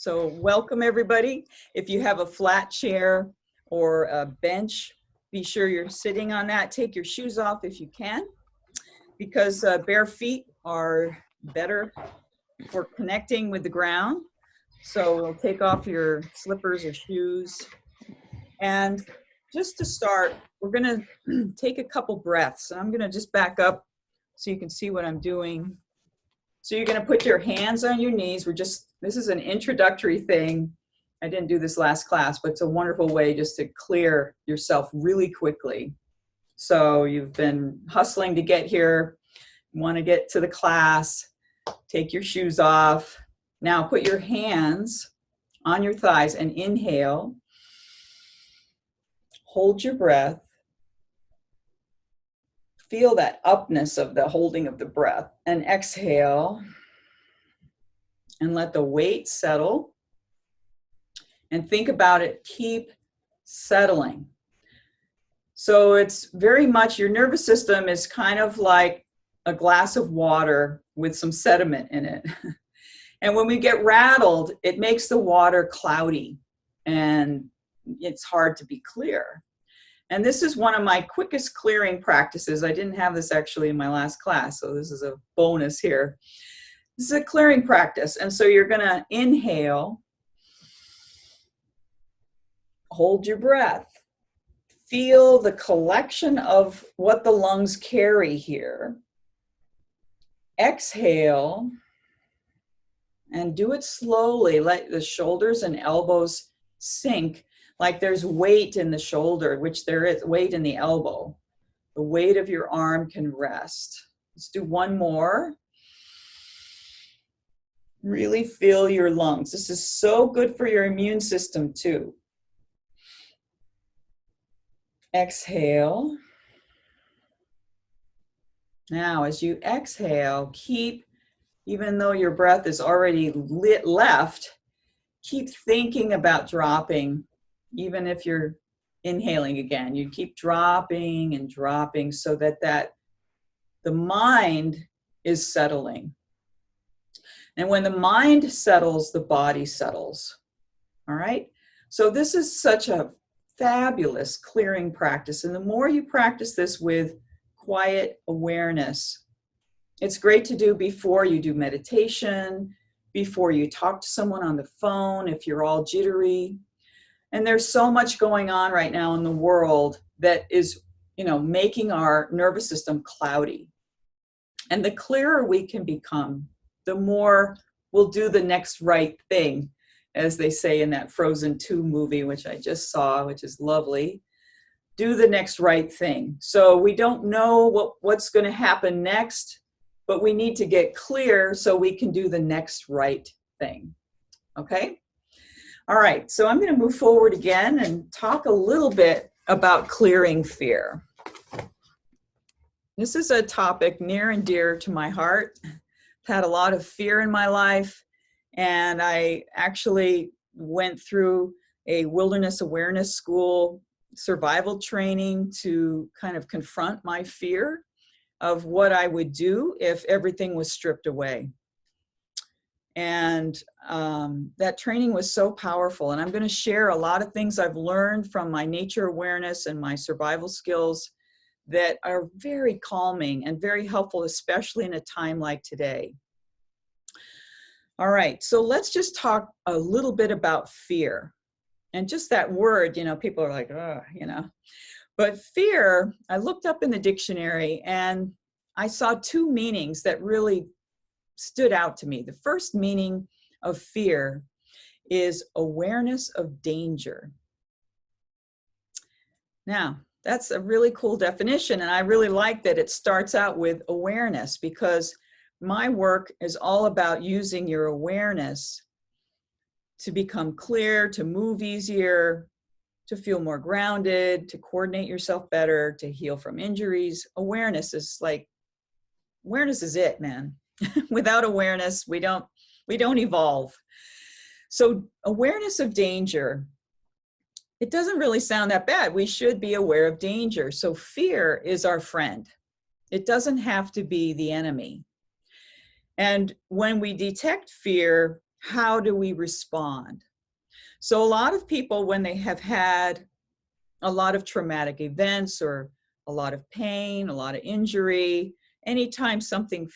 So welcome everybody. If you have a flat chair or a bench, be sure you're sitting on that. Take your shoes off if you can, because bare feet are better for connecting with the ground. So take off your slippers or shoes. And just to start, we're gonna take a couple breaths. And I'm gonna just back up so you can see what I'm doing. So you're gonna put your hands on your knees. This is an introductory thing. I didn't do this last class, but it's a wonderful way just to clear yourself really quickly. So you've been hustling to get here, you wanna get to the class, take your shoes off. Now put your hands on your thighs and inhale. Hold your breath. Feel that upness of the holding of the breath, and exhale and let the weight settle, and think about it. Keep settling. So it's very much, your nervous system is kind of like a glass of water with some sediment in it. And when we get rattled, it makes the water cloudy and it's hard to be clear. And this is one of my quickest clearing practices. I didn't have this actually in my last class, so this is a bonus here. This is a clearing practice. And so you're gonna inhale, hold your breath, feel the collection of what the lungs carry here. Exhale, and do it slowly. Let the shoulders and elbows sink. Like there's weight in the shoulder, which there is weight in the elbow. The weight of your arm can rest. Let's do one more. Really feel your lungs. This is so good for your immune system too. Exhale. Now, as you exhale, even though your breath is already left, keep thinking about dropping. Even if you're inhaling again, you keep dropping and dropping so that the mind is settling. And when the mind settles, the body settles. All right? So this is such a fabulous clearing practice. And the more you practice this with quiet awareness, it's great to do before you do meditation, before you talk to someone on the phone, if you're all jittery. And there's so much going on right now in the world that is, making our nervous system cloudy. And the clearer we can become, the more we'll do the next right thing, as they say in that Frozen 2 movie, which I just saw, which is lovely. Do the next right thing. So we don't know what's going to happen next, but we need to get clear so we can do the next right thing. Okay? All right, so I'm going to move forward again and talk a little bit about clearing fear. This is a topic near and dear to my heart. I've had a lot of fear in my life, and I actually went through a wilderness awareness school survival training to kind of confront my fear of what I would do if everything was stripped away. And that training was so powerful. And I'm going to share a lot of things I've learned from my nature awareness and my survival skills that are very calming and very helpful, especially in a time like today. All right, so let's just talk a little bit about fear. And just that word, people are like, oh, But fear, I looked up in the dictionary and I saw two meanings that really stood out to me. The first meaning of fear is awareness of danger. Now, that's a really cool definition, and I really like that it starts out with awareness, because my work is all about using your awareness to become clear, to move easier, to feel more grounded, to coordinate yourself better, to heal from injuries. Awareness is it, man. Without awareness, we don't evolve. So awareness of danger, it doesn't really sound that bad. We should be aware of danger. So fear is our friend. It doesn't have to be the enemy. And when we detect fear, how do we respond? So a lot of people, when they have had a lot of traumatic events or a lot of pain, a lot of injury, anytime something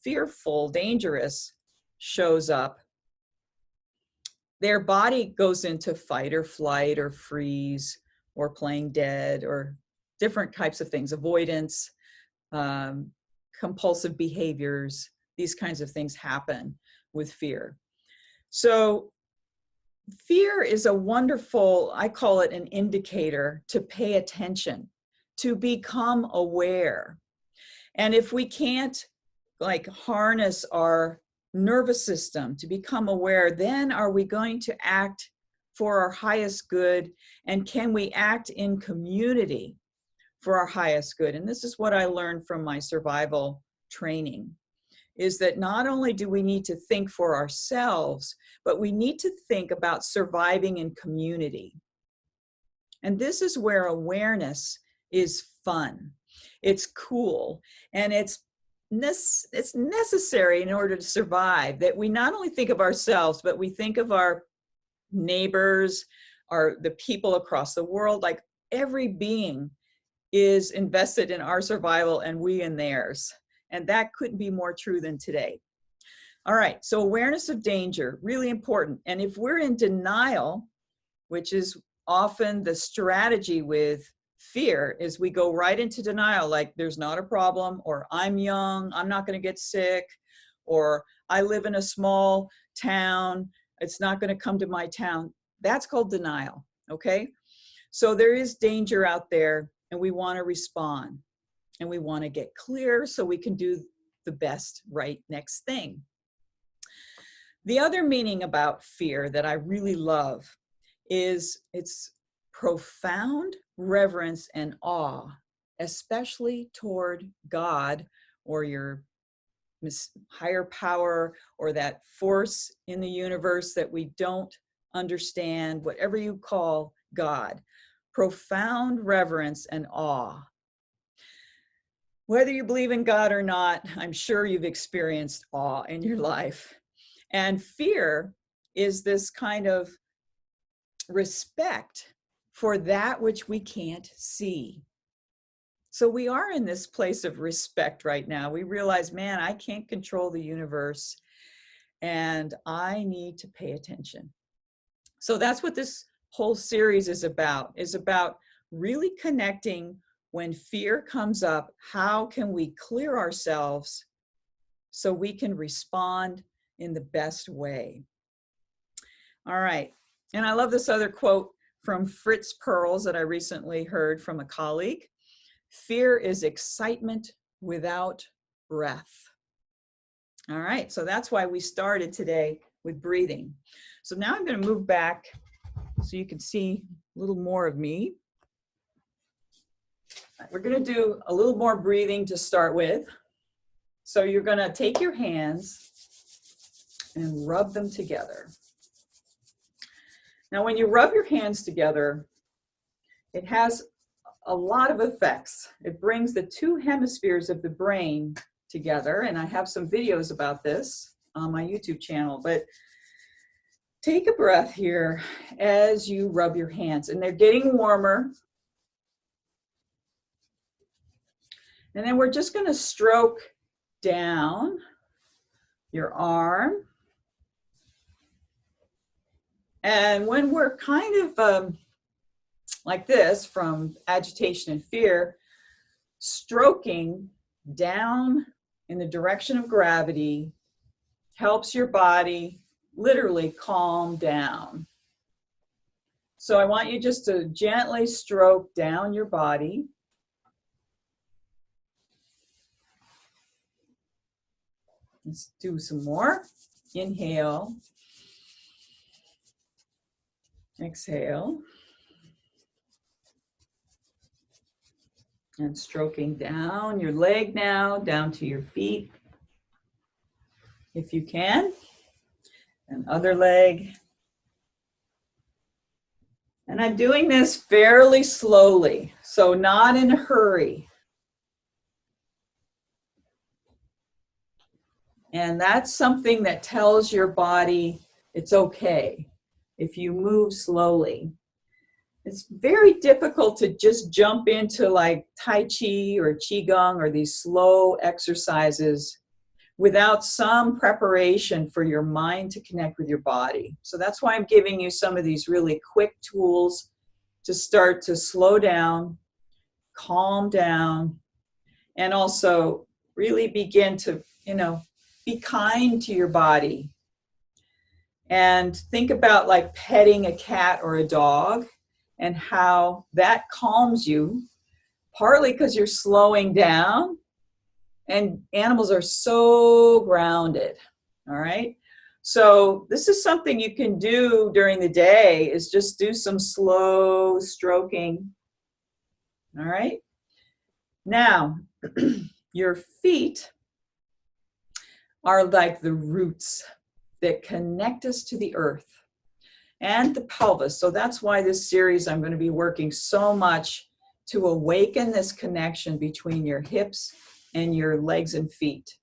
fearful, dangerous shows up, their body goes into fight or flight or freeze or playing dead or different types of things, avoidance, compulsive behaviors. These kinds of things happen with fear. So fear is a wonderful, I call it an indicator to pay attention, to become aware. And if we can't like harness our nervous system to become aware, then are we going to act for our highest good? And can we act in community for our highest good? And this is what I learned from my survival training, is that not only do we need to think for ourselves, but we need to think about surviving in community. And this is where awareness is fun. It's cool. And it's necessary in order to survive, that we not only think of ourselves, but we think of our neighbors, the people across the world. Like every being is invested in our survival and we in theirs. And that couldn't be more true than today. All right, so awareness of danger, really important. And if we're in denial, which is often the strategy with fear, is we go right into denial, like there's not a problem, or I'm young, I'm not going to get sick, or I live in a small town, it's not going to come to my town. That's called denial, okay? So there is danger out there, and we want to respond, and we want to get clear so we can do the best right next thing. The other meaning about fear that I really love is its profound reverence and awe, especially toward God or your higher power or that force in the universe that we don't understand, whatever you call God. Profound reverence and awe. Whether you believe in God or not, I'm sure you've experienced awe in your life. And fear is this kind of respect for that which we can't see. So we are in this place of respect right now. We realize, man, I can't control the universe and I need to pay attention. So that's what this whole series is about really connecting when fear comes up. How can we clear ourselves so we can respond in the best way? All right. And I love this other quote from Fritz Perls that I recently heard from a colleague. Fear is excitement without breath. All right. So that's why we started today with breathing. So now I'm going to move back so you can see a little more of me. We're going to do a little more breathing to start with. So you're going to take your hands and rub them together. Now, when you rub your hands together, it has a lot of effects. It brings the two hemispheres of the brain together, and I have some videos about this on my YouTube channel, but take a breath here as you rub your hands, and they're getting warmer. And then we're just going to stroke down your arm. And when we're kind of like this, from agitation and fear, stroking down in the direction of gravity helps your body literally calm down. So I want you just to gently stroke down your body. Let's do some more. Inhale. Exhale. And stroking down your leg now, down to your feet, if you can. And other leg. And I'm doing this fairly slowly, so not in a hurry. And that's something that tells your body It's okay if you move slowly. It's very difficult to just jump into like Tai Chi or Qigong or these slow exercises without some preparation for your mind to connect with your body. So that's why I'm giving you some of these really quick tools to start to slow down, calm down, and also really begin to, be kind to your body. And think about like petting a cat or a dog and how that calms you, partly because you're slowing down, and animals are so grounded, all right? So this is something you can do during the day, is just do some slow stroking, all right? Now, your feet are like the roots that connect us to the earth and the pelvis. So that's why this series, I'm going to be working so much to awaken this connection between your hips and your legs and feet.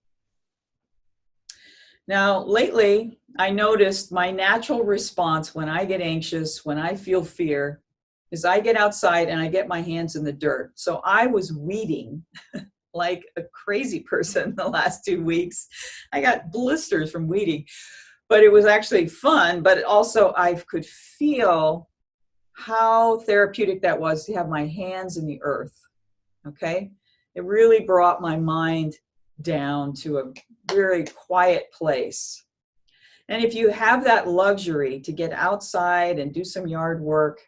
Now, lately, I noticed my natural response when I get anxious, when I feel fear, is I get outside and I get my hands in the dirt. So I was weeding like a crazy person the last 2 weeks. I got blisters from weeding, but it was actually fun. But also I could feel how therapeutic that was to have my hands in the earth, okay? It really brought my mind down to a very quiet place. And if you have that luxury to get outside and do some yard work,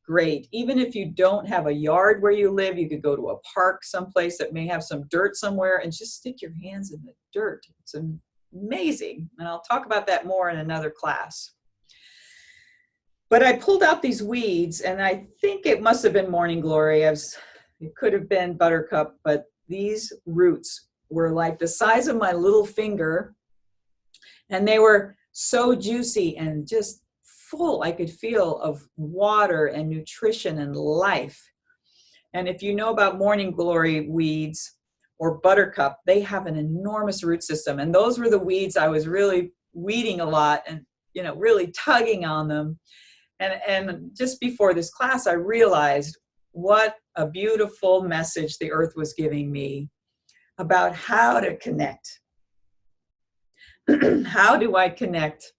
great. Even if you don't have a yard where you live, you could go to a park someplace that may have some dirt somewhere and just stick your hands in the dirt. It's amazing. And I'll talk about that more in another class. But I pulled out these weeds, and I think it must have been morning glory. It could have been buttercup, but these roots were like the size of my little finger, and they were so juicy and just full, I could feel, of water and nutrition and life. And if you know about morning glory weeds or buttercup, they have an enormous root system. And those were the weeds I was really weeding a lot and, really tugging on them. And just before this class, I realized what a beautiful message the earth was giving me about how to connect. How do I connect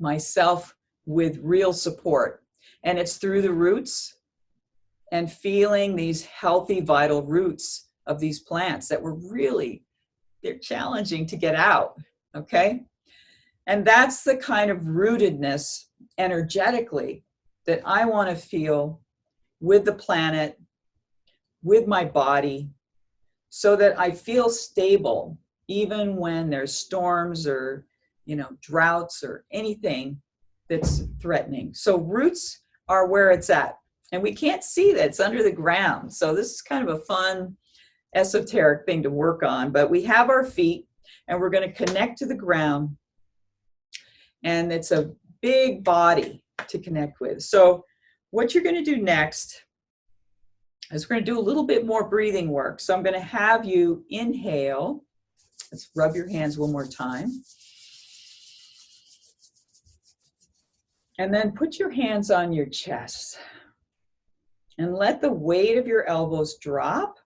myself with real support? And it's through the roots and feeling these healthy, vital roots of these plants that they're challenging to get out, okay? And that's the kind of rootedness energetically that I want to feel with the planet, with my body, so that I feel stable even when there's storms or, droughts or anything that's threatening. So roots are where it's at. And we can't see that, it's under the ground. So this is kind of a fun, esoteric thing to work on. But we have our feet, and we're going to connect to the ground. And it's a big body to connect with. So what you're going to do next is we're going to do a little bit more breathing work. So I'm going to have you inhale. Let's rub your hands one more time. And then put your hands on your chest and let the weight of your elbows drop.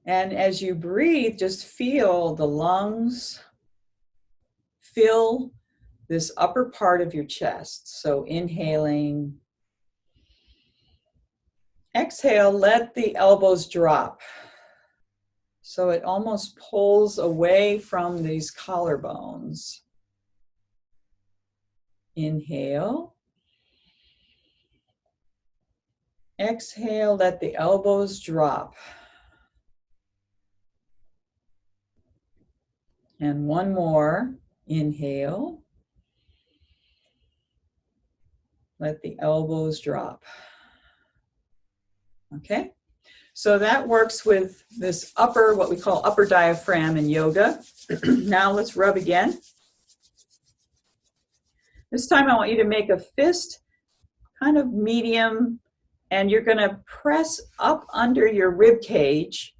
And as you breathe, just feel the lungs fill this upper part of your chest. So inhaling. Exhale, let the elbows drop. So it almost pulls away from these collarbones. Inhale. Exhale, let the elbows drop. And one more. Inhale. Let the elbows drop. Okay? So that works with this what we call upper diaphragm in yoga. Now let's rub again. This time I want you to make a fist, kind of medium, and you're going to press up under your rib cage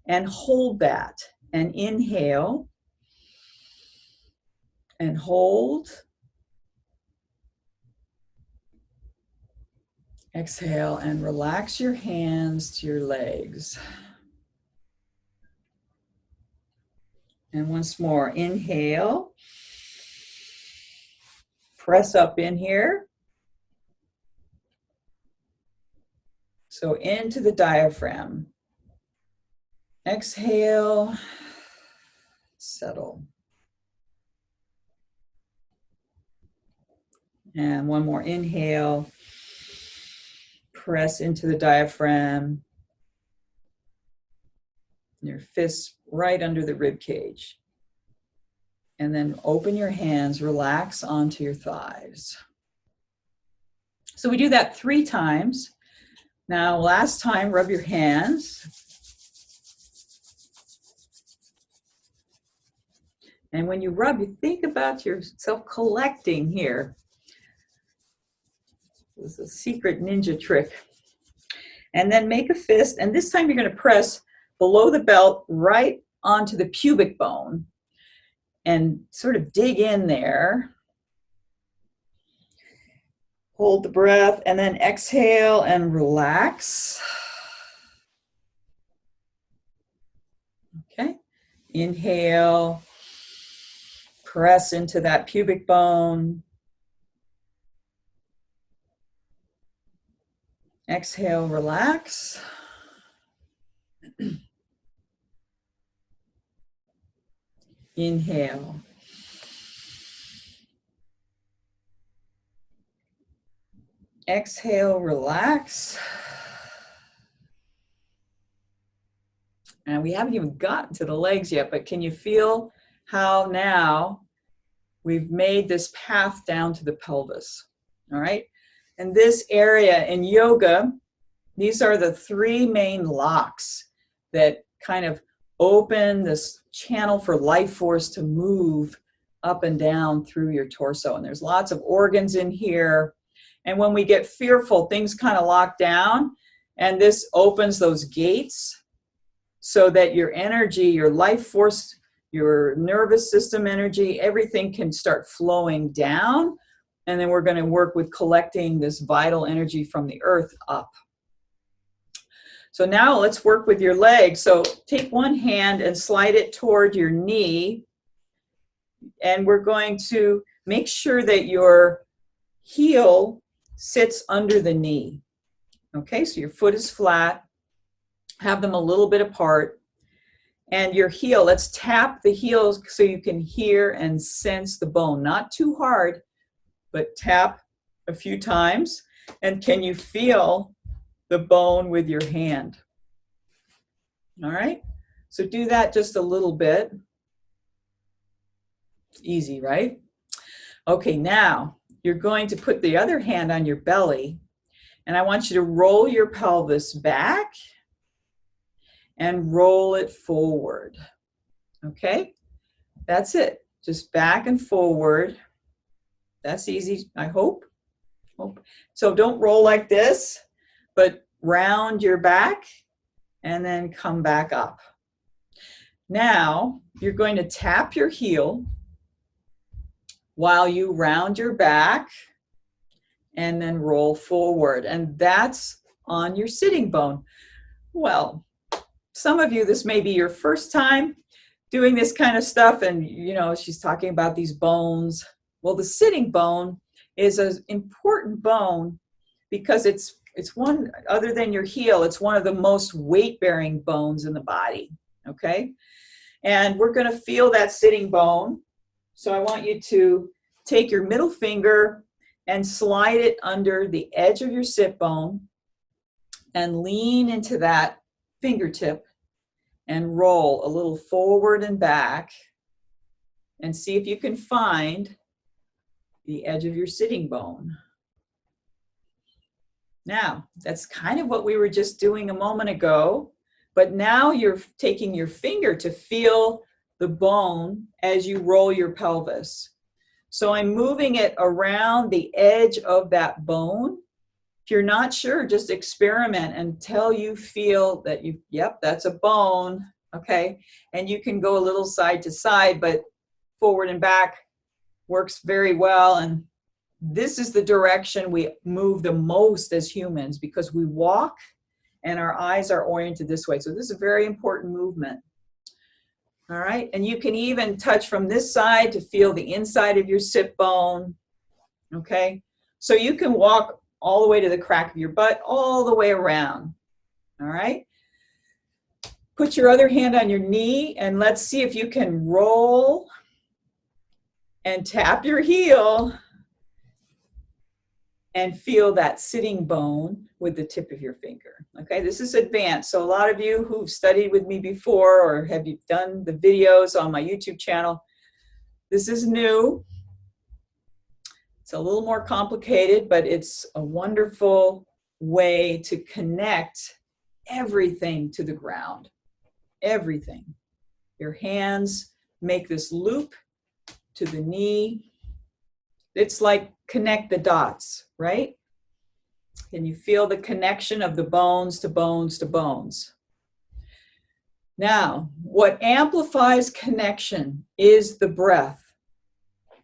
and hold that. And inhale. and hold. Exhale and relax your hands to your legs. And once more, inhale. Press up in here. So into the diaphragm. Exhale, settle. And one more inhale. Press into the diaphragm. Your fists right under the rib cage. And then open your hands, relax onto your thighs. So we do that 3 times. Now, last time, rub your hands. And when you rub, you think about yourself collecting here. This is a secret ninja trick. And then make a fist, and this time you're going to press below the belt right onto the pubic bone and sort of dig in there. Hold the breath and then exhale and relax. Okay, inhale, press into that pubic bone. Exhale, relax. Inhale. Exhale, relax. And we haven't even gotten to the legs yet, but can you feel how now we've made this path down to the pelvis? All right. And this area in yoga, these are the 3 main locks that kind of open this channel for life force to move up and down through your torso. And there's lots of organs in here. And when we get fearful, things kind of lock down, and this opens those gates so that your energy, your life force, your nervous system energy, everything can start flowing down. And then we're going to work with collecting this vital energy from the earth up. So now let's work with your legs. So take one hand and slide it toward your knee. And we're going to make sure that your heel sits under the knee. Okay, so your foot is flat. Have them a little bit apart. And your heel, let's tap the heels so you can hear and sense the bone. Not too hard, but tap a few times. And can you feel the bone with your hand? All right, so do that just a little bit. Easy, right? Okay, now you're going to put the other hand on your belly, and I want you to roll your pelvis back and roll it forward. Okay, that's it. Just back and forward. That's easy, I hope. So don't roll like this, but round your back and then come back up. Now you're going to tap your heel while you round your back and then roll forward. And that's on your sitting bone. Well, some of you, this may be your first time doing this kind of stuff, and you know, she's talking about these bones. Well, the sitting bone is an important bone because it's one, other than your heel, it's one of the most weight-bearing bones in the body, okay? And we're gonna feel that sitting bone. So I want you to take your middle finger and slide it under the edge of your sit bone and lean into that fingertip and roll a little forward and back and see if you can find the edge of your sitting bone. Now, that's kind of what we were just doing a moment ago, but now you're taking your finger to feel the bone as you roll your pelvis. So I'm moving it around the edge of that bone. If you're not sure, just experiment until you feel that yep, that's a bone, okay? And you can go a little side to side, but forward and back works very well. And this is the direction we move the most as humans, because we walk and our eyes are oriented this way. So this is a very important movement. All right, and you can even touch from this side to feel the inside of your sit bone. Okay, so you can walk all the way to the crack of your butt, all the way around. All right, put your other hand on your knee and let's see if you can roll and tap your heel and feel that sitting bone with the tip of your finger. Okay, this is advanced. So a lot of you who've studied with me before, or have you done the videos on my YouTube channel, this is new. It's a little more complicated, but it's a wonderful way to connect everything to the ground. Everything. Your hands make this loop to the knee. It's like connect the dots, right? Can you feel the connection of the bones to bones to bones? Now, what amplifies connection is the breath.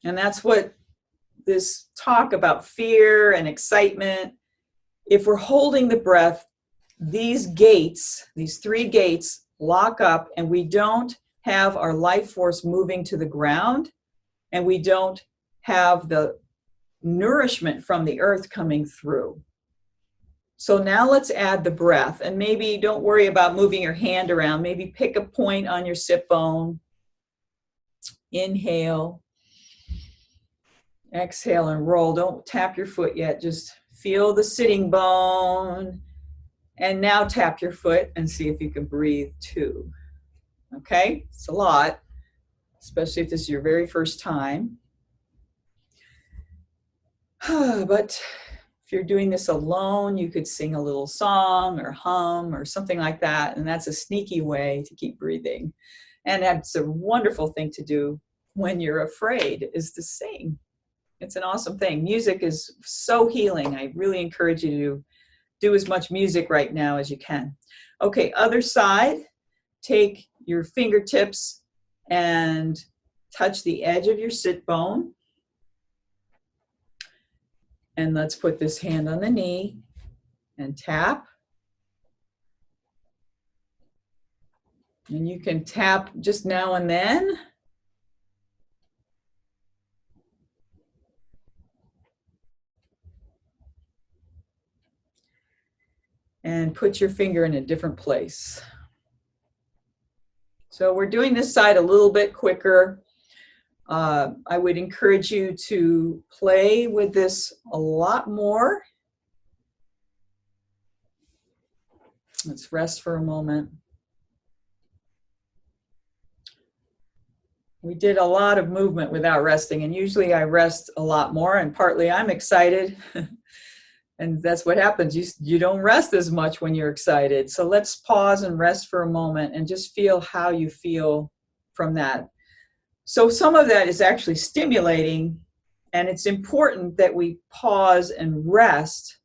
And that's what this talk about fear and excitement, if we're holding the breath, these gates, these three gates lock up and we don't have our life force moving to the ground, and we don't have the nourishment from the earth coming through. So now let's add the breath, and maybe don't worry about moving your hand around. Maybe pick a point on your sit bone. Inhale. Exhale and roll. Don't tap your foot yet. Just feel the sitting bone. And now tap your foot and see if you can breathe too. Okay? It's a lot, especially if this is your very first time. But if you're doing this alone, you could sing a little song or hum or something like that. And that's a sneaky way to keep breathing. And that's a wonderful thing to do when you're afraid, is to sing. It's an awesome thing. Music is so healing. I really encourage you to do as much music right now as you can. Okay, other side. Take your fingertips and touch the edge of your sit bone. And let's put this hand on the knee and tap. And you can tap just now and then. And put your finger in a different place. So we're doing this side a little bit quicker. I would encourage you to play with this a lot more. Let's rest for a moment. We did a lot of movement without resting, and usually I rest a lot more, and partly I'm excited. And that's what happens. You don't rest as much when you're excited. So let's pause and rest for a moment and just feel how you feel from that. So some of that is actually stimulating, and it's important that we pause and rest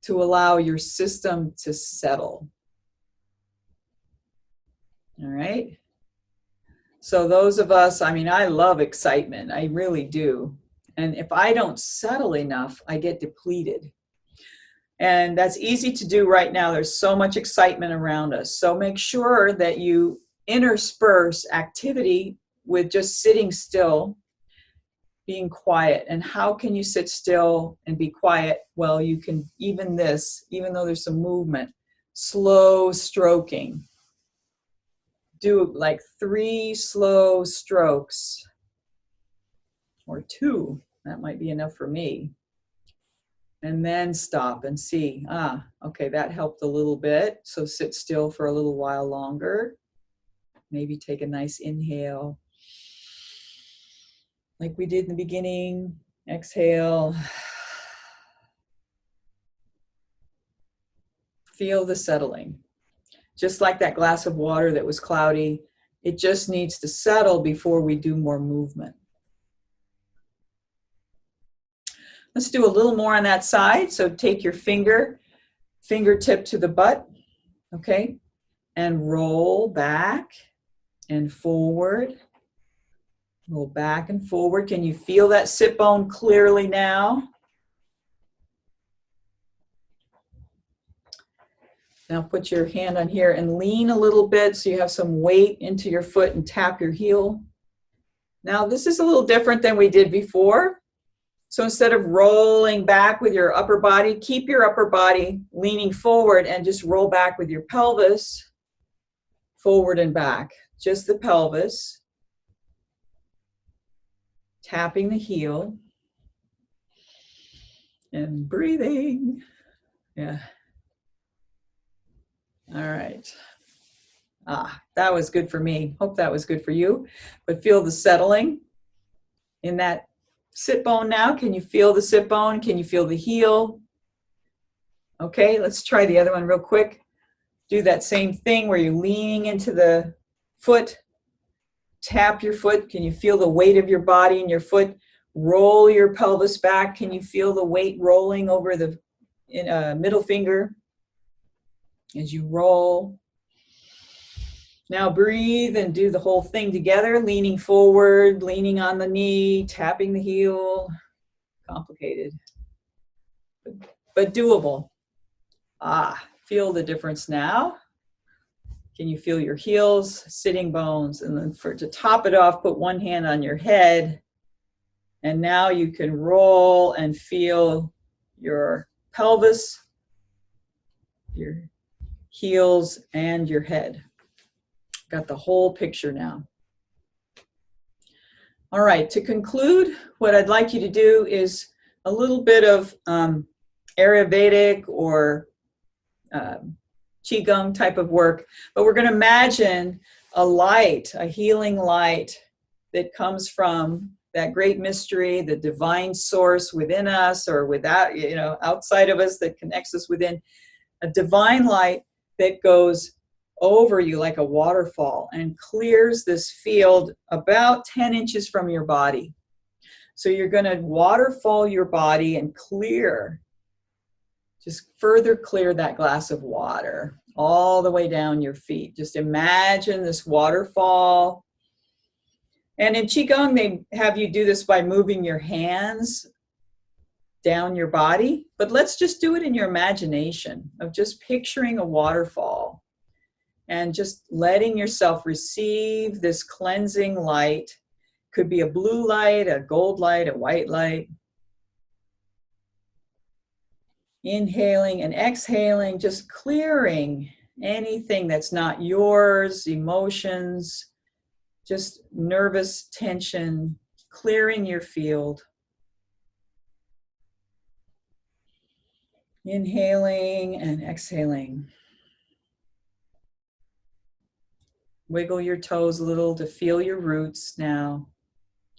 to allow your system to settle. All right? So those of us, I mean, I love excitement. I really do. And if I don't settle enough, I get depleted. And that's easy to do right now. There's so much excitement around us. So make sure that you intersperse activity with just sitting still, being quiet. And how can you sit still and be quiet? Well, you can even though there's some movement, slow stroking. Do like 3 slow strokes, or 2. That might be enough for me. And then stop and see, okay, that helped a little bit. So sit still for a little while longer. Maybe take a nice inhale, like we did in the beginning. Exhale. Feel the settling. Just like that glass of water that was cloudy, it just needs to settle before we do more movement. Let's do a little more on that side. So take your fingertip to the butt, okay? And roll back and forward. Roll back and forward. Can you feel that sit bone clearly now? Now put your hand on here and lean a little bit so you have some weight into your foot and tap your heel. Now this is a little different than we did before. So instead of rolling back with your upper body, keep your upper body leaning forward and just roll back with your pelvis, forward and back. Just the pelvis. Tapping the heel. And breathing. Yeah. All right. That was good for me. Hope that was good for you. But feel the settling in that sit bone now. Can you feel the sit bone? Can you feel the heel? Okay, let's try the other one real quick. Do that same thing where you're leaning into the foot. Tap your foot. Can you feel the weight of your body in your foot? Roll your pelvis back. Can you feel the weight rolling over the middle finger as you roll? Now breathe and do the whole thing together, leaning forward, leaning on the knee, tapping the heel. Complicated, but doable. Feel the difference now. Can you feel your heels, sitting bones? And then to top it off, put one hand on your head. And now you can roll and feel your pelvis, your heels, and your head. Got the whole picture now. All right, to conclude, what I'd like you to do is a little bit of Ayurvedic or Qigong type of work, but we're going to imagine a light, a healing light that comes from that great mystery, the divine source within us or without, outside of us that connects us within, a divine light that goes over you like a waterfall and clears this field about 10 inches from your body. So you're going to waterfall your body and just further clear that glass of water all the way down your feet. Just imagine this waterfall. And in Qigong, they have you do this by moving your hands down your body. But let's just do it in your imagination of just picturing a waterfall and just letting yourself receive this cleansing light. Could be a blue light, a gold light, a white light. Inhaling and exhaling, just clearing anything that's not yours, emotions, just nervous tension, clearing your field. Inhaling and exhaling. Wiggle your toes a little to feel your roots now,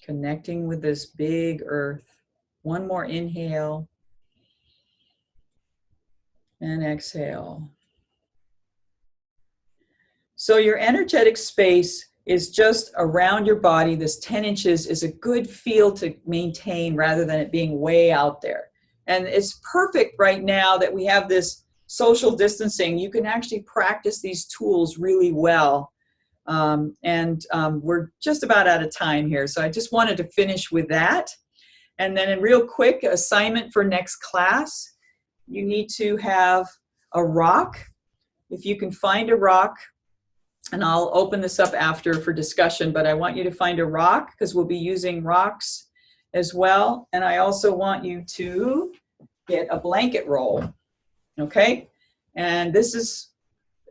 connecting with this big earth. One more inhale and exhale. So your energetic space is just around your body. This 10 inches is a good field to maintain rather than it being way out there. And it's perfect right now that we have this social distancing. You can actually practice these tools really well. We're just about out of time here. So I just wanted to finish with that. And then a real quick assignment for next class, you need to have a rock. If you can find a rock, and I'll open this up after for discussion, but I want you to find a rock because we'll be using rocks as well. And I also want you to get a blanket roll, okay? And this is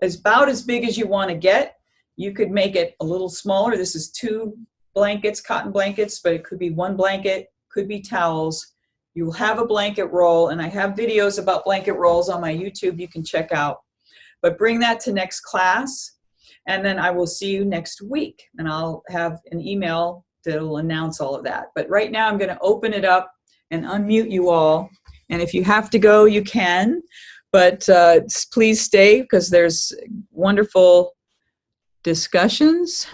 about as big as you want to get. You could make it a little smaller. This is 2 blankets, cotton blankets, but it could be 1 blanket, could be towels. You will have a blanket roll, and I have videos about blanket rolls on my YouTube you can check out. But bring that to next class, and then I will see you next week, and I'll have an email that will announce all of that. But right now I'm going to open it up and unmute you all, and if you have to go, you can, but please stay because there's wonderful discussions.